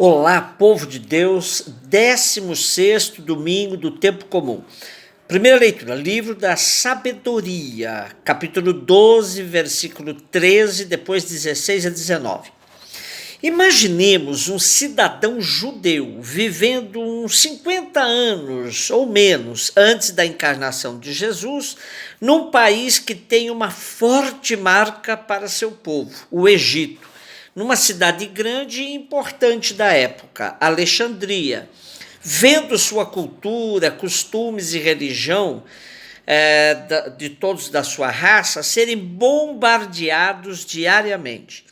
Olá, povo de Deus, 16º domingo do tempo comum. Primeira leitura, livro da sabedoria, capítulo 12, versículo 13, depois 16 a 19. Imaginemos um cidadão judeu vivendo uns 50 anos ou menos antes da encarnação de Jesus, num país que tem uma forte marca para seu povo, o Egito, numa cidade grande e importante da época, Alexandria. Vendo sua cultura, costumes e religião de todos da sua raça serem bombardeados diariamente.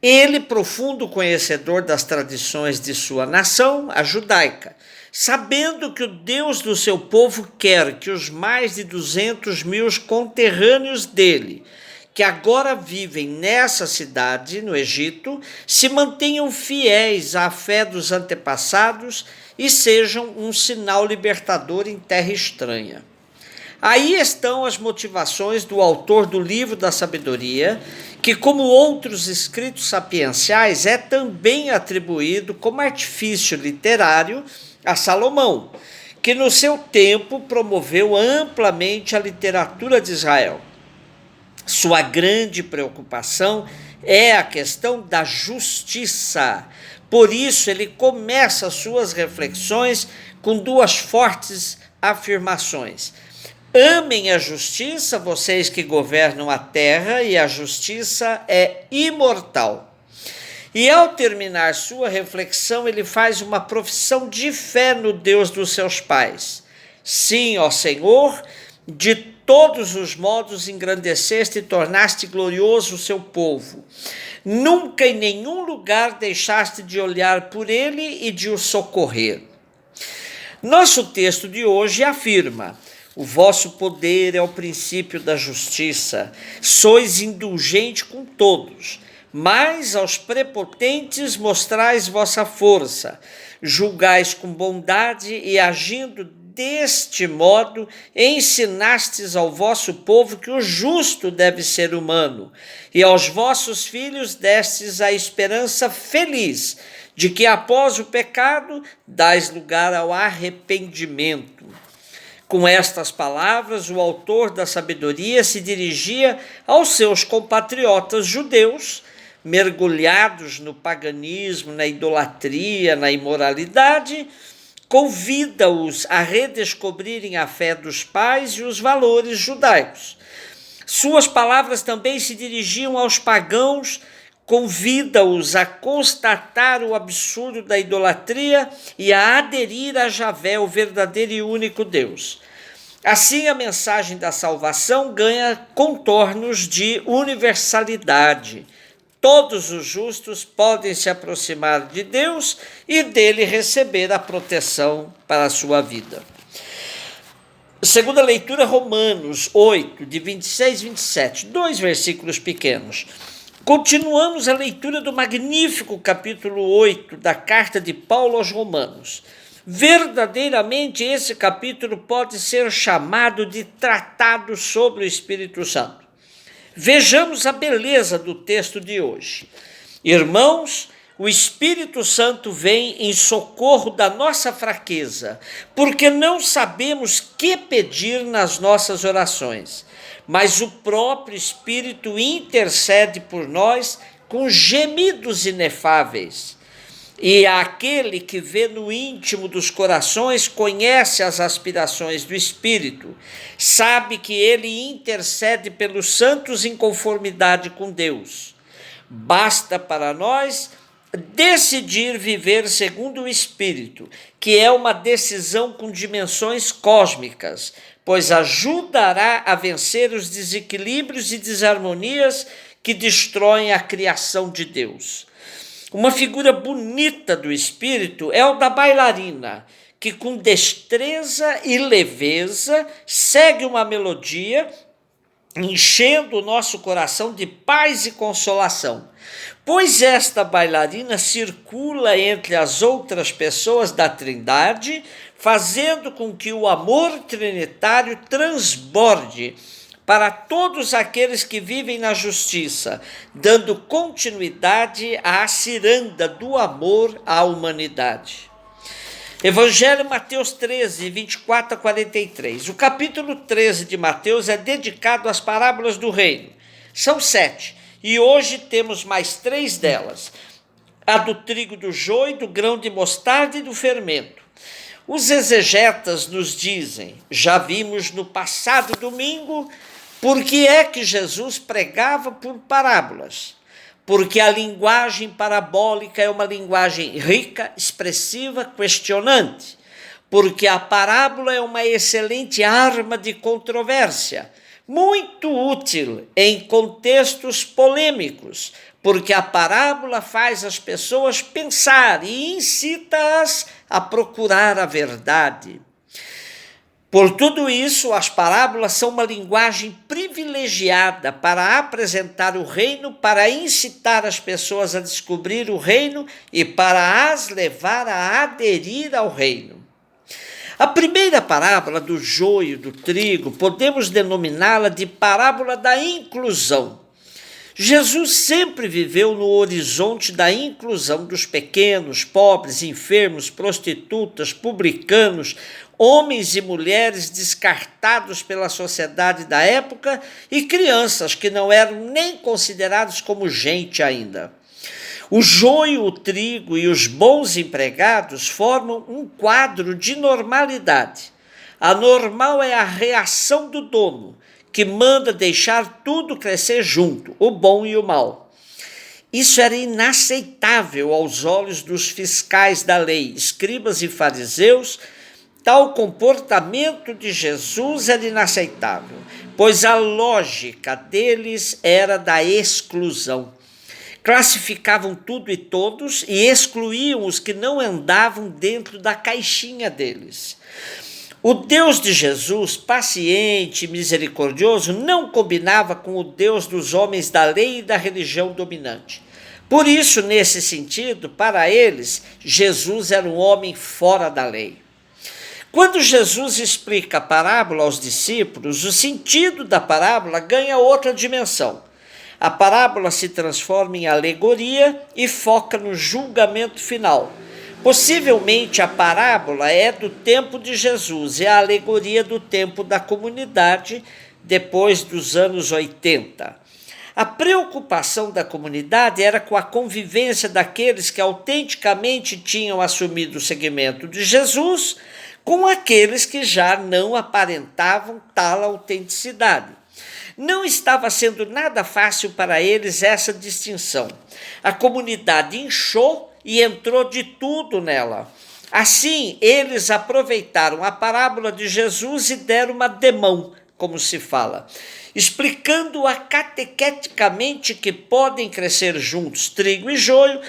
Ele, profundo conhecedor das tradições de sua nação, a judaica, sabendo que o Deus do seu povo quer que os mais de 200 mil conterrâneos dele, que agora vivem nessa cidade, no Egito, se mantenham fiéis à fé dos antepassados e sejam um sinal libertador em terra estranha. Aí estão as motivações do autor do livro da sabedoria, que, como outros escritos sapienciais, é também atribuído como artifício literário a Salomão, que no seu tempo promoveu amplamente a literatura de Israel. Sua grande preocupação é a questão da justiça. Por isso, ele começa suas reflexões com duas fortes afirmações. Amem a justiça, vocês que governam a terra, e a justiça é imortal. E ao terminar sua reflexão, ele faz uma profissão de fé no Deus dos seus pais. Sim, ó Senhor, de todos os modos engrandeceste e tornaste glorioso o seu povo. Nunca em nenhum lugar deixaste de olhar por ele e de o socorrer. Nosso texto de hoje afirma: o vosso poder é o princípio da justiça, sois indulgente com todos, mas aos prepotentes mostrais vossa força, julgais com bondade e agindo deste modo, ensinastes ao vosso povo que o justo deve ser humano, e aos vossos filhos destes a esperança feliz de que após o pecado dais lugar ao arrependimento. Com estas palavras, o autor da sabedoria se dirigia aos seus compatriotas judeus, mergulhados no paganismo, na idolatria, na imoralidade, convida-os a redescobrirem a fé dos pais e os valores judaicos. Suas palavras também se dirigiam aos pagãos, convida-os a constatar o absurdo da idolatria e a aderir a Javé, o verdadeiro e único Deus. Assim, a mensagem da salvação ganha contornos de universalidade. Todos os justos podem se aproximar de Deus e dele receber a proteção para a sua vida. Segunda leitura, Romanos 8, de 26 e 27, 2 versículos pequenos. Continuamos a leitura do magnífico capítulo 8 da carta de Paulo aos Romanos. Verdadeiramente, esse capítulo pode ser chamado de tratado sobre o Espírito Santo. Vejamos a beleza do texto de hoje. Irmãos, o Espírito Santo vem em socorro da nossa fraqueza, porque não sabemos que pedir nas nossas orações, mas o próprio Espírito intercede por nós com gemidos inefáveis. E aquele que vê no íntimo dos corações conhece as aspirações do Espírito, sabe que ele intercede pelos santos em conformidade com Deus. Basta para nós decidir viver segundo o Espírito, que é uma decisão com dimensões cósmicas, pois ajudará a vencer os desequilíbrios e desarmonias que destroem a criação de Deus. Uma figura bonita do Espírito é o da bailarina, que com destreza e leveza segue uma melodia, enchendo o nosso coração de paz e consolação. Pois esta bailarina circula entre as outras pessoas da Trindade, fazendo com que o amor trinitário transborde para todos aqueles que vivem na justiça, dando continuidade à ciranda do amor à humanidade. Evangelho Mateus 13, 24 a 43. O capítulo 13 de Mateus é dedicado às parábolas do reino. São 7, e hoje temos mais 3 delas. A do trigo, do joio, do grão de mostarda e do fermento. Os exegetas nos dizem, já vimos no passado domingo, por que é que Jesus pregava por parábolas? Porque a linguagem parabólica é uma linguagem rica, expressiva, questionante. Porque a parábola é uma excelente arma de controvérsia, muito útil em contextos polêmicos, porque a parábola faz as pessoas pensar e incita-as a procurar a verdade. Por tudo isso, as parábolas são uma linguagem privilegiada para apresentar o reino, para incitar as pessoas a descobrir o reino e para as levar a aderir ao reino. A primeira parábola do joio, do trigo, podemos denominá-la de parábola da inclusão. Jesus sempre viveu no horizonte da inclusão dos pequenos, pobres, enfermos, prostitutas, publicanos, homens e mulheres descartados pela sociedade da época e crianças que não eram nem considerados como gente ainda. O joio, o trigo e os bons empregados formam um quadro de normalidade. A normal é a reação do dono, que manda deixar tudo crescer junto, o bom e o mal. Isso era inaceitável aos olhos dos fiscais da lei, escribas e fariseus. Tal comportamento de Jesus era inaceitável, pois a lógica deles era da exclusão. Classificavam tudo e todos e excluíam os que não andavam dentro da caixinha deles. O Deus de Jesus, paciente e misericordioso, não combinava com o Deus dos homens da lei e da religião dominante. Por isso, nesse sentido, para eles, Jesus era um homem fora da lei. Quando Jesus explica a parábola aos discípulos, o sentido da parábola ganha outra dimensão. A parábola se transforma em alegoria e foca no julgamento final. Possivelmente a parábola é do tempo de Jesus e a alegoria do tempo da comunidade, depois dos anos 80. A preocupação da comunidade era com a convivência daqueles que autenticamente tinham assumido o segmento de Jesus com aqueles que já não aparentavam tal autenticidade. Não estava sendo nada fácil para eles essa distinção. A comunidade inchou e entrou de tudo nela. Assim, eles aproveitaram a parábola de Jesus e deram uma demão, como se fala, explicando-a catequeticamente que podem crescer juntos trigo e joio,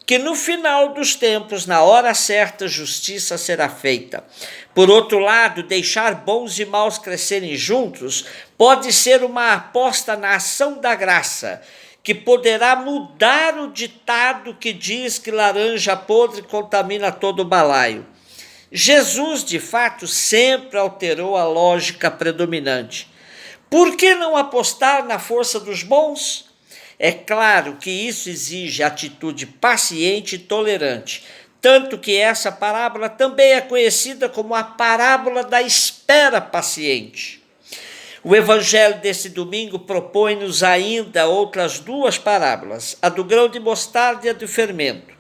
que no final dos tempos, na hora certa, justiça será feita. Por outro lado, deixar bons e maus crescerem juntos pode ser uma aposta na ação da graça, que poderá mudar o ditado que diz que laranja podre contamina todo o balaio. Jesus, de fato, sempre alterou a lógica predominante. Por que não apostar na força dos bons? É claro que isso exige atitude paciente e tolerante, tanto que essa parábola também é conhecida como a parábola da espera paciente. O evangelho desse domingo propõe-nos ainda outras 2 parábolas, a do grão de mostarda e a do fermento.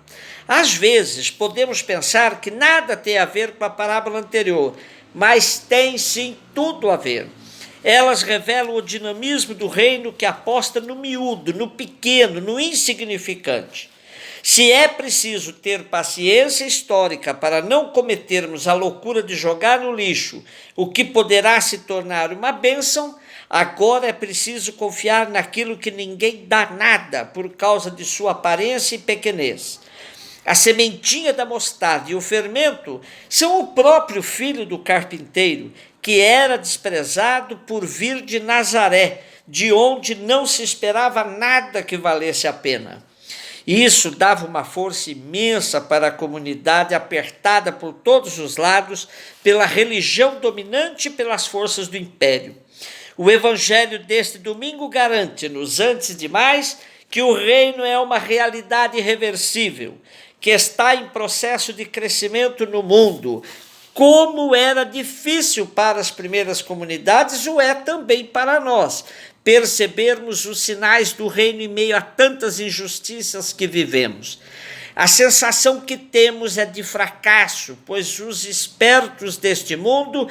Às vezes podemos pensar que nada tem a ver com a parábola anterior, mas tem sim tudo a ver. Elas revelam o dinamismo do reino que aposta no miúdo, no pequeno, no insignificante. Se é preciso ter paciência histórica para não cometermos a loucura de jogar no lixo o que poderá se tornar uma bênção, agora é preciso confiar naquilo que ninguém dá nada por causa de sua aparência e pequenez. A sementinha da mostarda e o fermento são o próprio filho do carpinteiro, que era desprezado por vir de Nazaré, de onde não se esperava nada que valesse a pena. Isso dava uma força imensa para a comunidade apertada por todos os lados pela religião dominante e pelas forças do império. O evangelho deste domingo garante-nos, antes de mais, que o reino é uma realidade irreversível, que está em processo de crescimento no mundo. Como era difícil para as primeiras comunidades, o é também para nós, percebermos os sinais do reino em meio a tantas injustiças que vivemos. A sensação que temos é de fracasso, pois os espertos deste mundo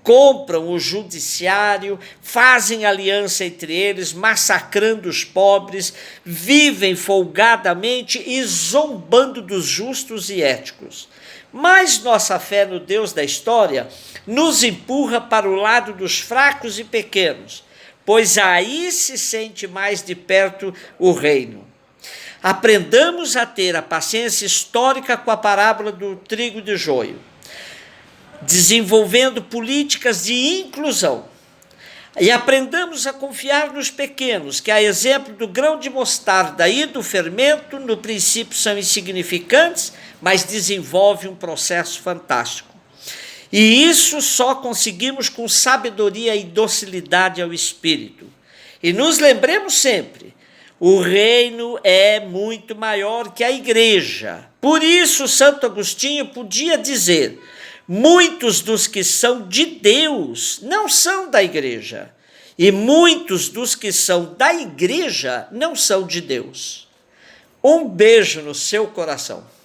compram o judiciário, fazem aliança entre eles, massacrando os pobres, vivem folgadamente e zombando dos justos e éticos. Mas nossa fé no Deus da história nos empurra para o lado dos fracos e pequenos, pois aí se sente mais de perto o reino. Aprendamos a ter a paciência histórica com a parábola do trigo e do joio, desenvolvendo políticas de inclusão. E aprendamos a confiar nos pequenos, que a exemplo do grão de mostarda e do fermento, no princípio são insignificantes, mas desenvolvem um processo fantástico. E isso só conseguimos com sabedoria e docilidade ao Espírito. E nos lembremos sempre, o reino é muito maior que a igreja. Por isso, Santo Agostinho podia dizer: muitos dos que são de Deus não são da igreja, e muitos dos que são da igreja não são de Deus. Um beijo no seu coração.